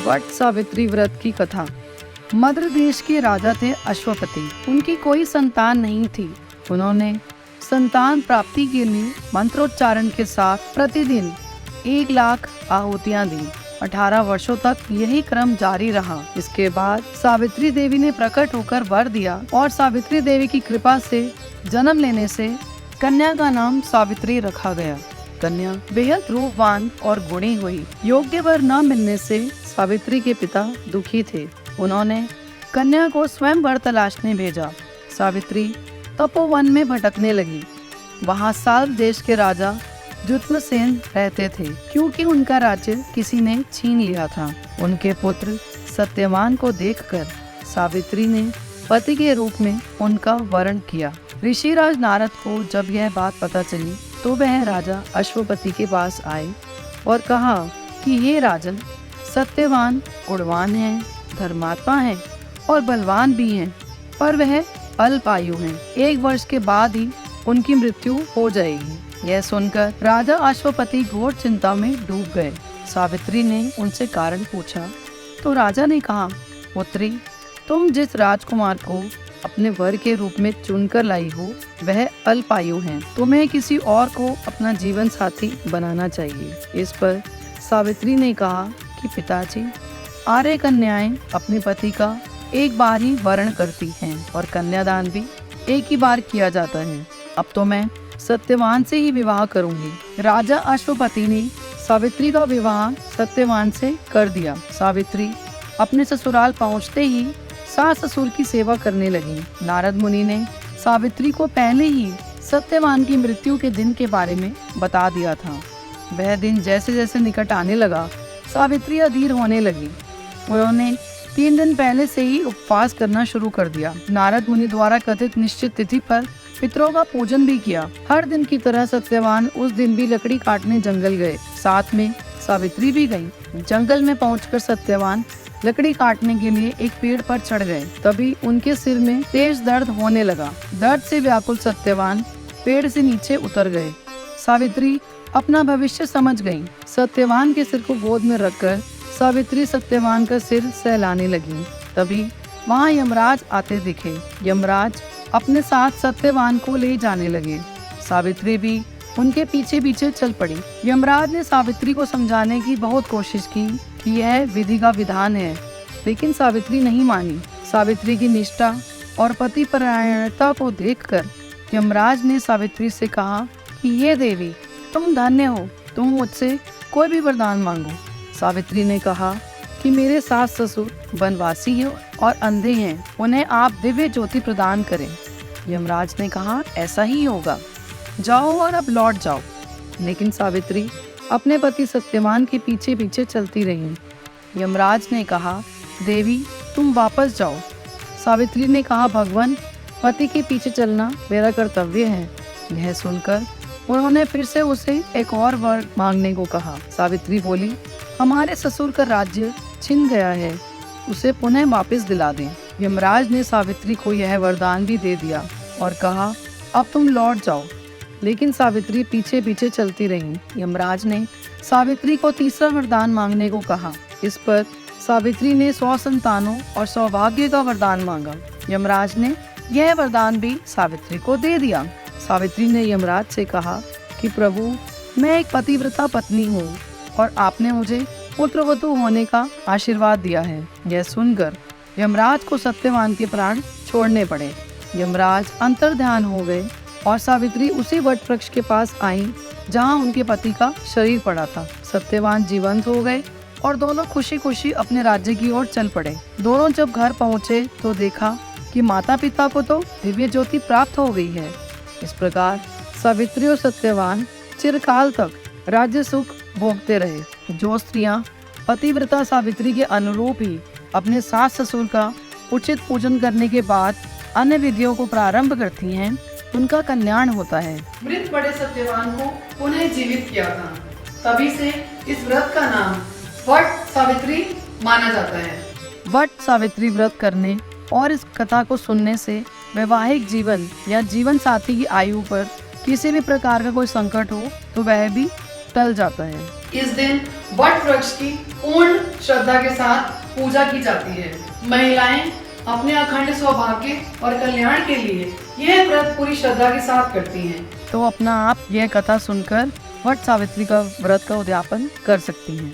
वट सावित्री व्रत की कथा। मद्र देश के राजा थे अश्वपति। उनकी कोई संतान नहीं थी। उन्होंने संतान प्राप्ति के लिए मंत्रोच्चारण के साथ प्रतिदिन 1,00,000 आहुतियां दी। 18 वर्षों तक यही क्रम जारी रहा। इसके बाद सावित्री देवी ने प्रकट होकर वर दिया और सावित्री देवी की कृपा से जन्म लेने से कन्या का नाम सावित्री रखा गया। कन्या बेहद रूपवान और गुणी हुई। योग्य वर न मिलने से सावित्री के पिता दुखी थे। उन्होंने कन्या को स्वयं वर तलाशने भेजा। सावित्री तपोवन में भटकने लगी। वहाँ साल देश के राजा जुत्मसेन रहते थे, क्योंकि उनका राज्य किसी ने छीन लिया था। उनके पुत्र सत्यवान को देखकर सावित्री ने पति के रूप में उनका वरण किया। ऋषिराज नारद को जब यह बात पता चली तो वह राजा अश्वपति के पास आए और कहा कि ये राजन, सत्यवान गुणवान है, धर्मात्मा है और बलवान भी हैं, पर वह अल्पायु हैं। 1 वर्ष के बाद ही उनकी मृत्यु हो जाएगी। यह सुनकर राजा अश्वपति घोर चिंता में डूब गए। सावित्री ने उनसे कारण पूछा तो राजा ने कहा, पुत्री, तुम जिस राजकुमार को अपने वर के रूप में चुनकर लाई हो वह अल्पायु हैं। तुम्हें किसी और को अपना जीवन साथी बनाना चाहिए। इस पर सावित्री ने कहा कि पिताजी, आर्य कन्याएं अपने पति का एक बार ही वरण करती हैं और कन्यादान भी एक ही बार किया जाता है। अब तो मैं सत्यवान से ही विवाह करूंगी। राजा अश्वपति ने सावित्री का विवाह सत्यवान से कर दिया। सावित्री अपने ससुराल पहुंचते ही सास ससुर की सेवा करने लगी। नारद मुनि ने सावित्री को पहले ही सत्यवान की मृत्यु के दिन के बारे में बता दिया था। वह दिन जैसे जैसे निकट आने लगा, सावित्री अधीर होने लगी। उन्होंने 3 दिन पहले से ही उपवास करना शुरू कर दिया। नारद मुनि द्वारा कथित निश्चित तिथि पर पितरों का पूजन भी किया। हर दिन की तरह सत्यवान उस दिन भी लकड़ी काटने जंगल गए। साथ में सावित्री भी गई। जंगल में पहुंचकर सत्यवान लकड़ी काटने के लिए एक पेड़ पर चढ़ गए। तभी उनके सिर में तेज दर्द होने लगा। दर्द से व्याकुल सत्यवान पेड़ से नीचे उतर गए। सावित्री अपना भविष्य समझ गई। सत्यवान के सिर को गोद में रखकर सावित्री सत्यवान का सिर सहलाने लगी। तभी वहाँ यमराज आते दिखे। यमराज अपने साथ सत्यवान को ले जाने लगे। सावित्री भी उनके पीछे पीछे चल पड़ी। यमराज ने सावित्री को समझाने की बहुत कोशिश की कि यह विधि का विधान है, लेकिन सावित्री नहीं मानी। सावित्री की निष्ठा और पति परायणता को देखकर यमराज ने सावित्री से कहा कि ये देवी, तुम धन्य हो, तुम मुझसे कोई भी वरदान मांगो। सावित्री ने कहा कि मेरे सास ससुर वनवासी हैं और अंधे हैं, उन्हें आप दिव्य ज्योति प्रदान करें। यमराज ने कहा, ऐसा ही होगा, जाओ और अब लौट जाओ। लेकिन सावित्री अपने पति सत्यवान के पीछे पीछे चलती रही। यमराज ने कहा, देवी, तुम वापस जाओ। सावित्री ने कहा, भगवान, पति के पीछे चलना मेरा कर्तव्य है। यह सुनकर उन्होंने फिर से उसे एक और वर मांगने को कहा। सावित्री बोली, हमारे ससुर का राज्य छिन गया है, उसे पुनः वापस दिला दें। यमराज ने सावित्री को यह वरदान भी दे दिया और कहा, अब तुम लौट जाओ। लेकिन सावित्री पीछे पीछे चलती रही। यमराज ने सावित्री को तीसरा वरदान मांगने को कहा। इस पर सावित्री ने 100 संतानों और सौभाग्य का वरदान मांगा। यमराज ने यह वरदान भी सावित्री को दे दिया। सावित्री ने यमराज से कहा कि प्रभु, मैं एक पतिव्रता पत्नी हूँ और आपने मुझे पुत्रवधू होने का आशीर्वाद दिया है। यह सुनकर यमराज को सत्यवान के प्राण छोड़ने पड़े। यमराज अंतर्ध्यान हो गए और सावित्री उसी वट वृक्ष के पास आई जहाँ उनके पति का शरीर पड़ा था। सत्यवान जीवंत हो गए और दोनों खुशी खुशी अपने राज्य की ओर चल पड़े। दोनों जब घर पहुँचे तो देखा कि माता पिता को तो दिव्य ज्योति प्राप्त हो गई है। इस प्रकार सावित्री और सत्यवान चिरकाल तक राज्य सुख भोगते रहे। जो स्त्रियां पतिव्रता सावित्री के अनुरूप ही अपने सास ससुर का उचित पूजन करने के बाद अन्य विधियों को प्रारंभ करती हैं, उनका कल्याण होता है। मृत पड़े सत्यवान को पुनः जीवित किया था, तभी से इस व्रत का नाम वट सावित्री माना जाता है। वट सावित्री व्रत करने और इस कथा को सुनने से वैवाहिक जीवन या जीवन साथी की आयु पर किसी भी प्रकार का कोई संकट हो तो वह भी टल जाता है। इस दिन वट वृक्ष की पूर्ण श्रद्धा के साथ पूजा की जाती है। महिलाएं अपने अखंड सौभाग्य और कल्याण के लिए यह व्रत पूरी श्रद्धा के साथ करती हैं। तो अपना आप यह कथा सुनकर वट सावित्री का व्रत का उद्यापन कर सकती हैं।